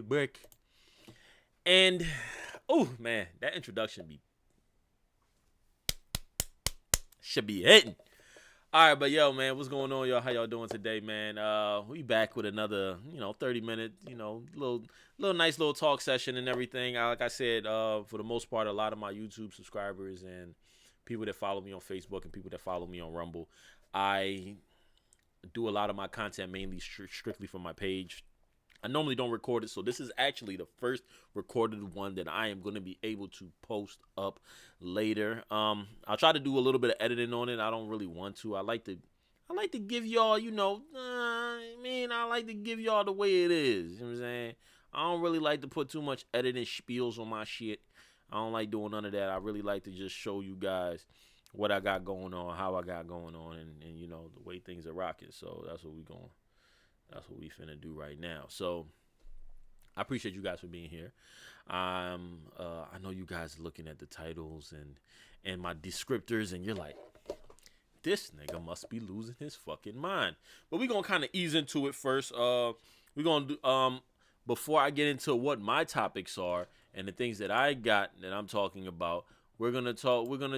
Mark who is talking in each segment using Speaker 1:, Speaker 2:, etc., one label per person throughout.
Speaker 1: back. And, oh, man, that introduction should be hitting. All right, but yo, man, what's going on, y'all? How y'all doing today, man? We back with another, 30-minute, little nice little talk session and everything. Like I said, for the most part, a lot of my YouTube subscribers and people that follow me on Facebook and people that follow me on Rumble, I do a lot of my content mainly strictly from my page. I normally don't record it, so this is actually the first recorded one that I am going to be able to post up later. I'll try to do a little bit of editing on it. I don't really want to. I like to give y'all, I like to give y'all the way it is. You know what I'm saying? I don't really like to put too much editing spiels on my shit. I don't like doing none of that. I really like to just show you guys what I got going on, how I got going on, and the way things are rocking. So that's what we finna do right now. So I appreciate you guys for being here. I know you guys are looking at the titles and my descriptors, and you're like, this nigga must be losing his fucking mind. But we're gonna kind of ease into it first. We're gonna do before I get into what my topics are and the things that I got that I'm talking about. We're gonna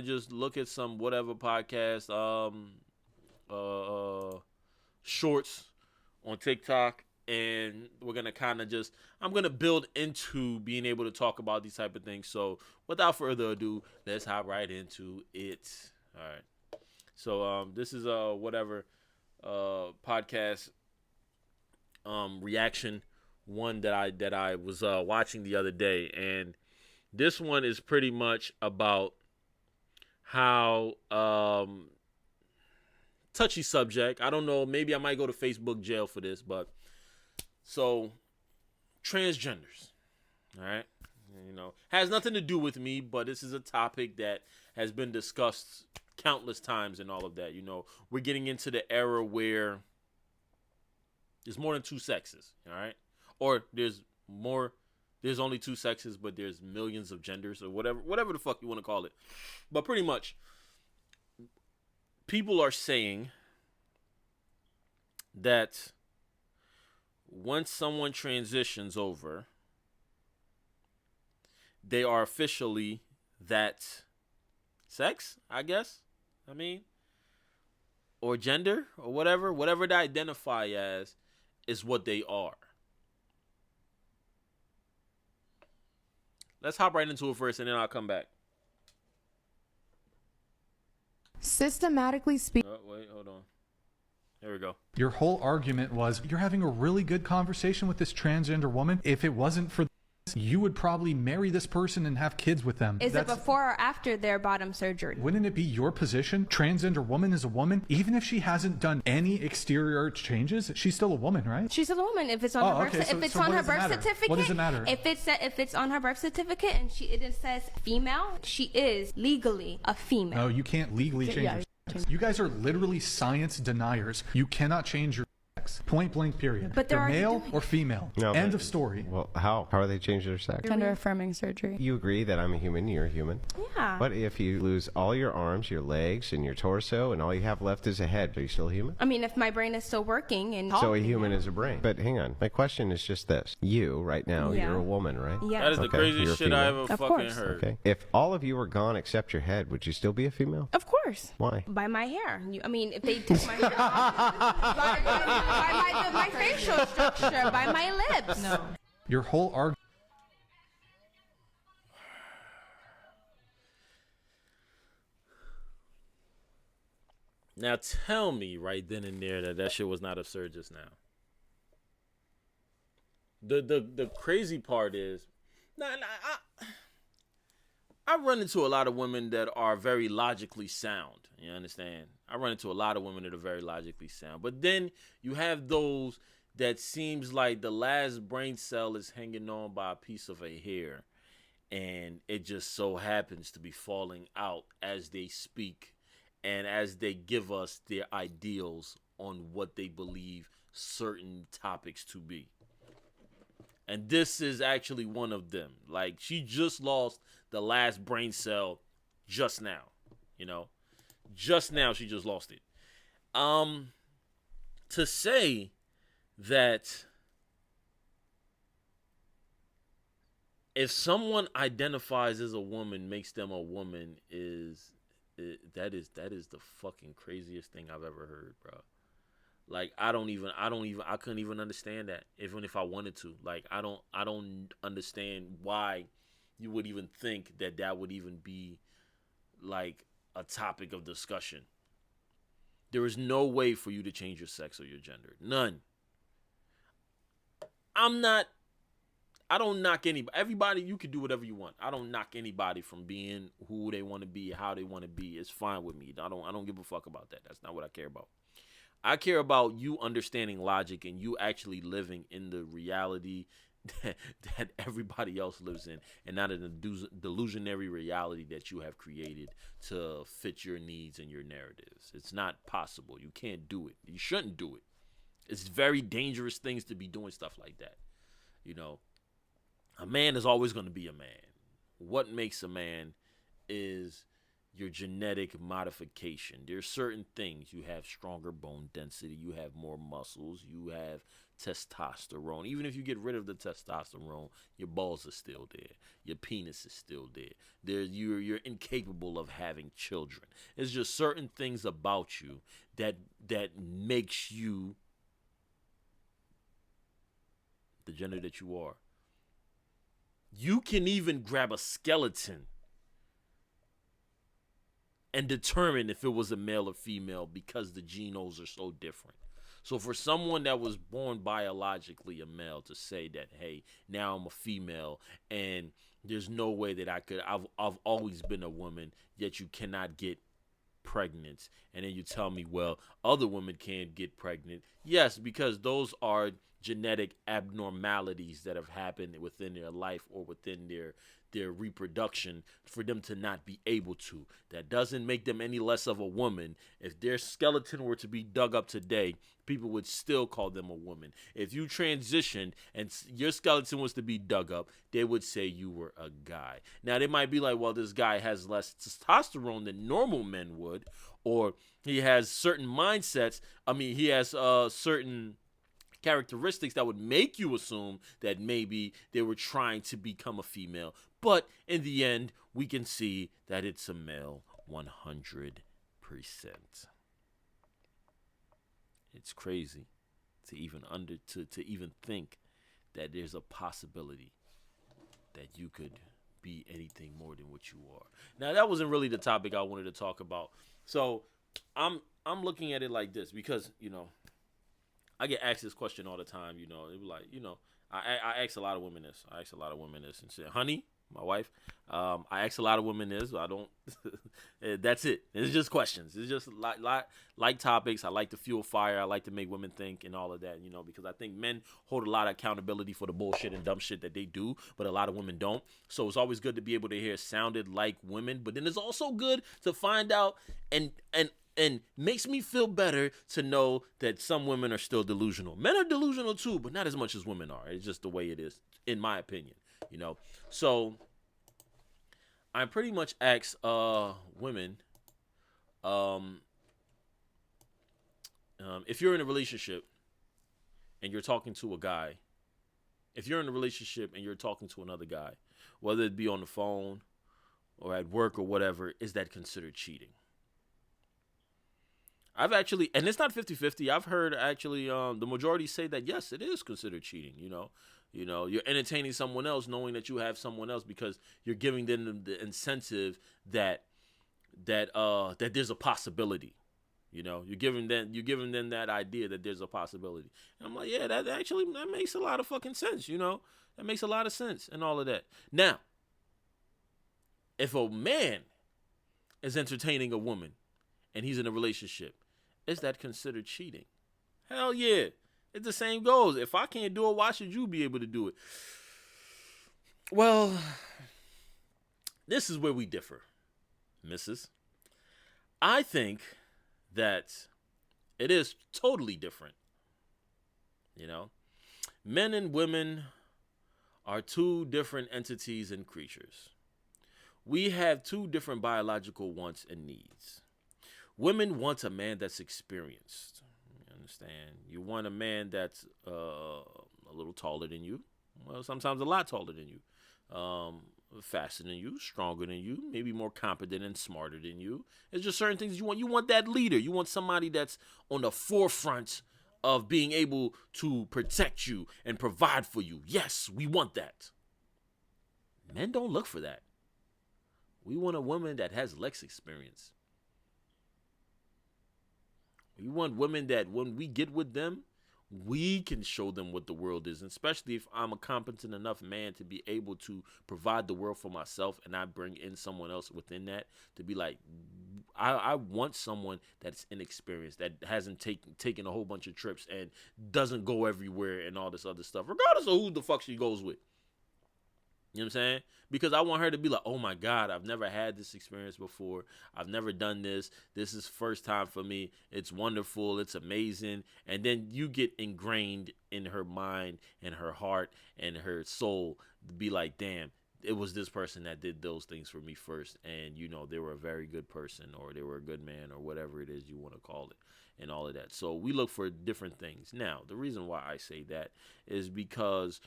Speaker 1: just look at some whatever podcast shorts on TikTok, and we're gonna kind of I'm gonna build into being able to talk about these type of things. So without further ado, let's hop right into it. All right. So this is whatever podcast reaction one that I was watching the other day, and this one is pretty much about how touchy subject. I don't know. Maybe I might go to Facebook jail for this, but so transgenders, all right, has nothing to do with me, but this is a topic that has been discussed countless times and all of that. We're getting into the era where there's more than two sexes, all right, or there's only two sexes, but there's millions of genders or whatever the fuck you want to call it. But pretty much, people are saying that once someone transitions over, they are officially that sex, I guess. Or gender, or whatever they identify as is what they are. Let's hop right into it first, and then I'll come back.
Speaker 2: Systematically speaking.
Speaker 1: Oh, wait, hold on. There we go.
Speaker 3: Your whole argument was you're having a really good conversation with this transgender woman. If it wasn't for this, you would probably marry this person and have kids with them.
Speaker 4: Is it before or after their bottom surgery?
Speaker 3: Wouldn't it be your position? Transgender woman is a woman. Even if she hasn't done any exterior changes, she's still a woman, right?
Speaker 4: She's still a woman. If it's on her birth, if it's on her birth certificate,
Speaker 3: what does it matter?
Speaker 4: If it's on her birth certificate and it says female, she is legally a female.
Speaker 3: No, you can't legally change your sex. You guys are literally science deniers. You cannot change your sex. Point blank, period.
Speaker 4: But
Speaker 3: they're male or female.
Speaker 5: No,
Speaker 3: End of story.
Speaker 5: Well, how are they changing their sex?
Speaker 2: Gender affirming surgery.
Speaker 5: You agree that I'm a human, you're a human.
Speaker 4: Yeah.
Speaker 5: What if you lose all your arms, your legs, and your torso, and all you have left is a head? Are you still a human?
Speaker 4: I mean, if my brain is still working and
Speaker 5: So a human is a brain. But hang on, my question is just this: you right now,
Speaker 4: Yeah.
Speaker 5: you're a woman, right?
Speaker 4: Yeah.
Speaker 1: That is the
Speaker 5: Okay,
Speaker 1: craziest
Speaker 5: you're a
Speaker 1: shit I
Speaker 5: female.
Speaker 1: ever
Speaker 4: Of
Speaker 1: fucking
Speaker 4: course.
Speaker 1: heard.
Speaker 5: Okay. If all of you were gone except your head, would you still be a female?
Speaker 4: Of course.
Speaker 5: Why?
Speaker 4: By my hair. If they took my hair off, by my facial structure, by my lips. No.
Speaker 3: Your whole argument.
Speaker 1: Now tell me right then and there that shit was not absurd just now. The crazy part is, I run into a lot of women that are very logically sound. You understand? I run into a lot of women that are very logically sound. But then you have those that seems like the last brain cell is hanging on by a piece of a hair, and it just so happens to be falling out as they speak and as they give us their ideals on what they believe certain topics to be. And this is actually one of them. Like, she just lost the last brain cell just now. Just now she just lost it. To say that if someone identifies as a woman, makes them a woman, that is the fucking craziest thing I've ever heard, bro. Like I couldn't even understand that, even if I wanted to. Like I don't understand why you would even think that would even be like a topic of discussion. There is no way for you to change your sex or your gender. None. I don't knock anybody. Everybody, you can do whatever you want. I don't knock anybody from being who they want to be, how they want to be. It's fine with me. I don't give a fuck about that. That's not what I care about. I care about you understanding logic and you actually living in the reality that everybody else lives in, and not in a delusionary reality that you have created to fit your needs and your narratives. It's not possible. You can't do it. You shouldn't do it. It's very dangerous things to be doing stuff like that. You know, a man is always going to be a man. What makes a man is your genetic modification. There's certain things. You have stronger bone density. You have more muscles. You have testosterone. Even if you get rid of the testosterone, your balls are still there. Your penis is still there. You're incapable of having children. It's just certain things about you that makes you the gender that you are. You can even grab a skeleton and determine if it was a male or female because the genomes are so different. So for someone that was born biologically a male to say that, hey, now I'm a female and there's no way that I've always been a woman, yet you cannot get pregnant. And then you tell me, well, other women can't get pregnant. Yes, because those are genetic abnormalities that have happened within their life or within their reproduction for them to not be able to. That doesn't make them any less of a woman. If their skeleton were to be dug up today, people would still call them a woman. If you transitioned and your skeleton was to be dug up, they would say you were a guy. Now, they might be like, well, this guy has less testosterone than normal men would, or he has certain mindsets. I mean, he has certain characteristics that would make you assume that maybe they were trying to become a female. But in the end, we can see that it's a male 100%. It's crazy to even to even think that there's a possibility that you could be anything more than what you are. Now, that wasn't really the topic I wanted to talk about. So I'm looking at it like this because, you know, I get asked this question all the time, you know. It was like, you know, I ask a lot of women this. And say, honey, my wife, I ask a lot of women this. I don't. That's it. It's just questions. It's just like topics. I like to fuel fire. I like to make women think and all of that, you know, because I think men hold a lot of accountability for the bullshit and dumb shit that they do, but a lot of women don't. So it's always good to be able to hear sounded like women, but then it's also good to find out and makes me feel better to know that some women are still delusional. Men are delusional too, but not as much as women are. It's just the way it is, in my opinion, you know. So I pretty much ask women, if you're in a relationship and you're talking to a guy, if you're in a relationship and you're talking to another guy, whether it be on the phone or at work or whatever, is that considered cheating? I've actually, and it's not 50-50. I've heard actually the majority say that, yes, it is considered cheating. You know, you're entertaining someone else knowing that you have someone else because you're giving them the incentive that there's a possibility. You know, you're giving them that idea that there's a possibility. And I'm like, yeah, that makes a lot of fucking sense. You know, that makes a lot of sense and all of that. Now, if a man is entertaining a woman and he's in a relationship, is that considered cheating? Hell yeah. It's the same goes. If I can't do it, why should you be able to do it? Well, this is where we differ, missus. I think that it is totally different. You know, men and women are two different entities and creatures. We have two different biological wants and needs. Women want a man that's experienced. You understand? You want a man that's a little taller than you, Well, sometimes a lot taller than you, faster than you, stronger than you, maybe more competent and smarter than you. It's just certain things you want. You want that leader. You want somebody that's on the forefront of being able to protect you and provide for you. Yes, we want that. Men don't look for that. We want a woman that has less experience. We want women that when we get with them, we can show them what the world is, and especially if I'm a competent enough man to be able to provide the world for myself, and I bring in someone else within that to be like, I want someone that's inexperienced, that hasn't taken a whole bunch of trips and doesn't go everywhere and all this other stuff, regardless of who the fuck she goes with. You know what I'm saying? Because I want her to be like, oh my God, I've never had this experience before. I've never done this. This is first time for me. It's wonderful. It's amazing. And then you get ingrained in her mind and her heart and her soul to be like, damn, it was this person that did those things for me first. And, you know, they were a very good person, or they were a good man, or whatever it is you want to call it, and all of that. So we look for different things. Now, the reason why I say that is because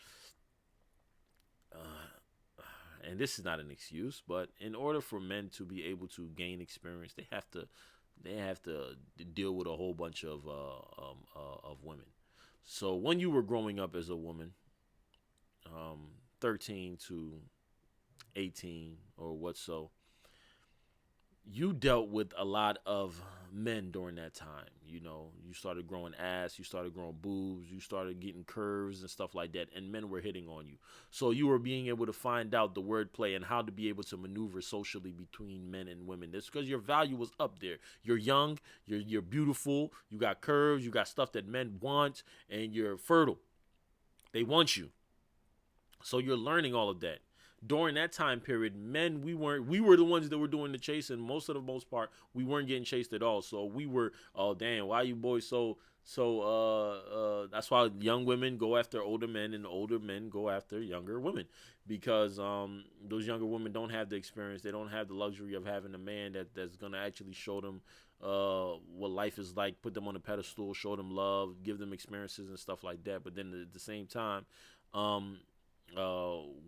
Speaker 1: and this is not an excuse, but in order for men to be able to gain experience, they have to deal with a whole bunch of women. So when you were growing up as a woman, 13 to 18 or what so, you dealt with a lot of men during that time. You know, you started growing ass, you started growing boobs, you started getting curves and stuff like that, and men were hitting on you. So you were being able to find out the wordplay and how to be able to maneuver socially between men and women. That's because your value was up there. You're young, you're beautiful, you got curves, you got stuff that men want, and you're fertile. They want you. So you're learning all of that. During that time period, men, we were the ones that were doing the chasing. Most part, we weren't getting chased at all. So we were, oh damn, why you boys so that's why young women go after older men and older men go after younger women, because those younger women don't have the experience. They don't have the luxury of having a man that's gonna actually show them what life is like, put them on a pedestal, show them love, give them experiences and stuff like that. But then at the same time,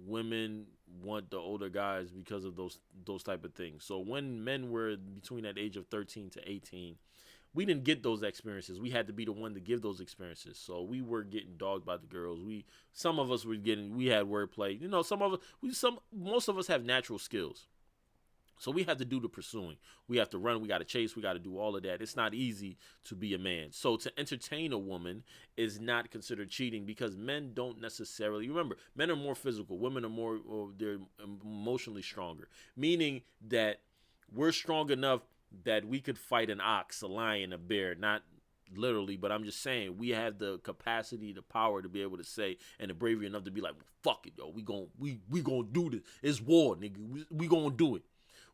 Speaker 1: women want the older guys because of those type of things. So when men were between that age of 13 to 18, we didn't get those experiences. We had to be the one to give those experiences. So we were getting dogged by the girls. Some of us we had wordplay. You know, most of us have natural skills. So we have to do the pursuing. We have to run. We got to chase. We got to do all of that. It's not easy to be a man. So to entertain a woman is not considered cheating, because men don't necessarily, remember, men are more physical. Women are they're emotionally stronger, meaning that we're strong enough that we could fight an ox, a lion, a bear, not literally, but I'm just saying we have the capacity, the power to be able to say, and the bravery enough to be like, well, fuck it, yo, we gonna do this. It's war, nigga. We gonna do it.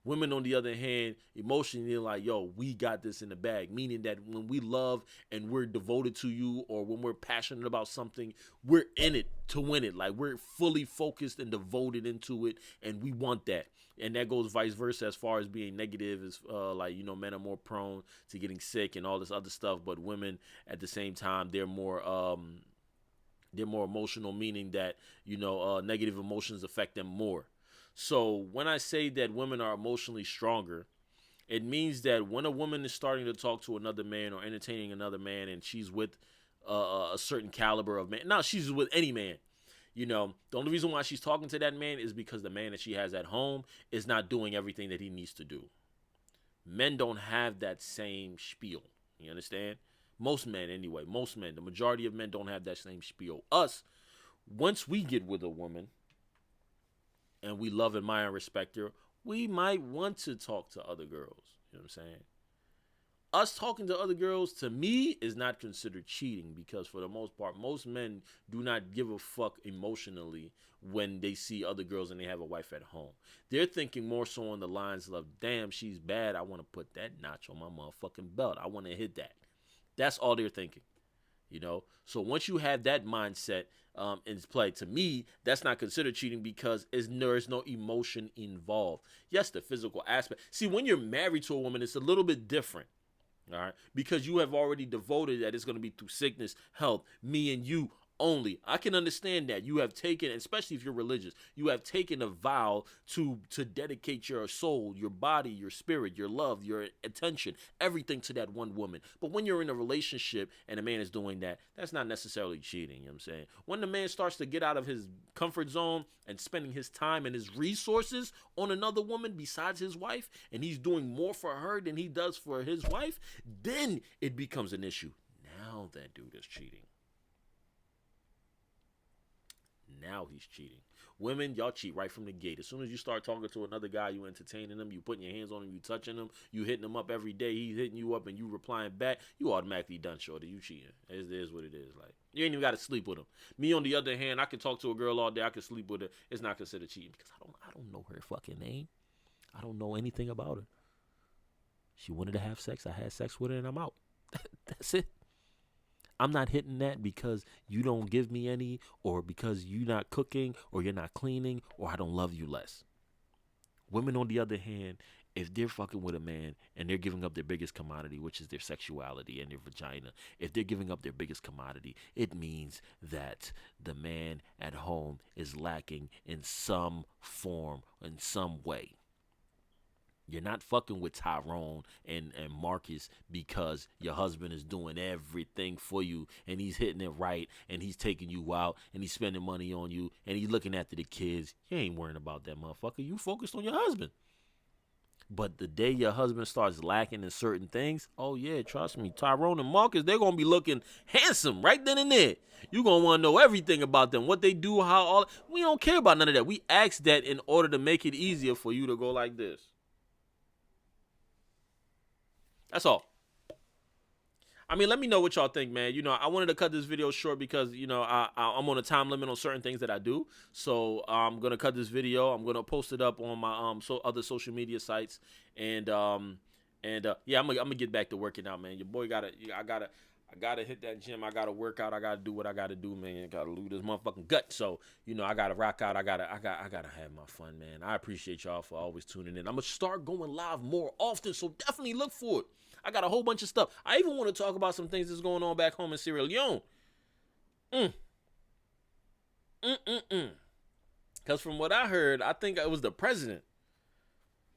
Speaker 1: Women, on the other hand, emotionally, like, yo, we got this in the bag, meaning that when we love and we're devoted to you, or when we're passionate about something, we're in it to win it. Like, we're fully focused and devoted into it, and we want that. And that goes vice versa as far as being negative, as like, you know, men are more prone to getting sick and all this other stuff, but women at the same time, they're more emotional, meaning that, you know, negative emotions affect them more. So when I say that women are emotionally stronger, it means that when a woman is starting to talk to another man or entertaining another man, and she's with a certain caliber of man, now she's with any man, you know, the only reason why she's talking to that man is because the man that she has at home is not doing everything that he needs to do. Men don't have that same spiel. You understand? Most men, anyway, the majority of men don't have that same spiel. Us, once we get with a woman, and we love, admire, and respect her, we might want to talk to other girls. You know what I'm saying? Us talking to other girls, to me, is not considered cheating, because for the most part, most men do not give a fuck emotionally when they see other girls and they have a wife at home. They're thinking more so on the lines of, damn, she's bad. I want to put that notch on my motherfucking belt. I want to hit that. That's all they're thinking. You know? So once you have that mindset in play, to me, that's not considered cheating, because there is no emotion involved. Yes, the physical aspect. See, when you're married to a woman, it's a little bit different. All right? Because you have already devoted that it's going to be through sickness, health, me and you only. I can understand that you have taken, especially if you're religious, you have taken a vow to dedicate your soul, your body, your spirit, your love, your attention, everything to that one woman. But when you're in a relationship and a man is doing that, that's not necessarily cheating. You know what I'm saying? When the man starts to get out of his comfort zone and spending his time and his resources on another woman besides his wife, and he's doing more for her than he does for his wife, then it becomes an issue. Now that dude is cheating. Now he's cheating. Women, y'all cheat right from the gate. As soon as you start talking to another guy, you entertaining him, you putting your hands on him, you touching him, you hitting him up every day, he's hitting you up and you replying back, you automatically done, shorty. You cheating. It is what it is. Like, you ain't even got to sleep with him. Me, on the other hand, I can talk to a girl all day, I can sleep with her. It's not considered cheating because I don't know her fucking name. I don't know anything about her. She wanted to have sex. I had sex with her and I'm out. That's it. I'm not hitting that because you don't give me any, or because you're not cooking, or you're not cleaning, or I don't love you less. Women, on the other hand, if they're fucking with a man and they're giving up their biggest commodity, which is their sexuality and their vagina, if they're giving up their biggest commodity, it means that the man at home is lacking in some form, in some way. You're not fucking with Tyrone and Marcus because your husband is doing everything for you and he's hitting it right and he's taking you out and he's spending money on you and he's looking after the kids. You ain't worrying about that motherfucker. You focused on your husband. But the day your husband starts lacking in certain things, oh yeah, trust me, Tyrone and Marcus, they're going to be looking handsome right then and there. You're going to want to know everything about them, what they do, how all. We don't care about none of that. We ask that in order to make it easier for you to go like this. That's all. I mean, let me know what y'all think, man. You know, I wanted to cut this video short because, you know, I'm on a time limit on certain things that I do. So I'm going to cut this video. I'm going to post it up on my other social media sites. And yeah, I'm gonna get back to working out, man. Your boy I gotta hit that gym. I gotta work out. I gotta do what I gotta do, man. I gotta lose this motherfucking gut. So, you know, I gotta rock out. I gotta have my fun, man. I appreciate y'all for always tuning in. I'm gonna start going live more often, so definitely look for it. I got a whole bunch of stuff. I even want to talk about some things that's going on back home in Sierra Leone. Because from what I heard, I think it was the president.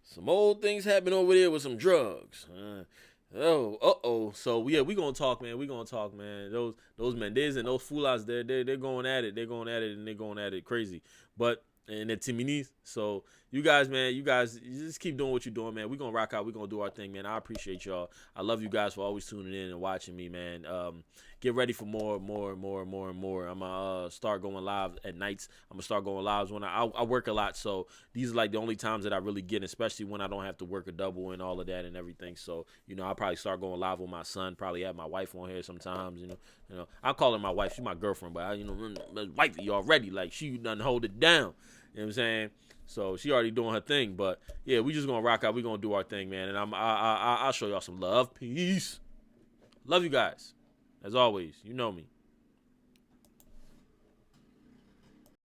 Speaker 1: Some old things happening over there with some drugs. So yeah, we gonna talk, man. Those Mendez and those Fulas, they're going at it. They're going at it and they're going at it crazy. But and the Timinis. So you guys, man, you just keep doing what you're doing, man. We're gonna rock out. We're gonna do our thing, man. I appreciate y'all. I love you guys for always tuning in and watching me, man. Get ready for more. I'm gonna start going live at nights. I'm gonna start going lives when I work a lot. So these are like the only times that I really get, especially when I don't have to work a double and all of that and everything. So, you know, I'll probably start going live with my son. Probably have my wife on here sometimes. You know, I call her my wife. She's my girlfriend, but wifey already. Like, she done hold it down. You know what I'm saying? So she already doing her thing. But yeah, we just gonna rock out. We gonna do our thing, man. And I'll show y'all some love. Peace. Love you guys. As always, you know me.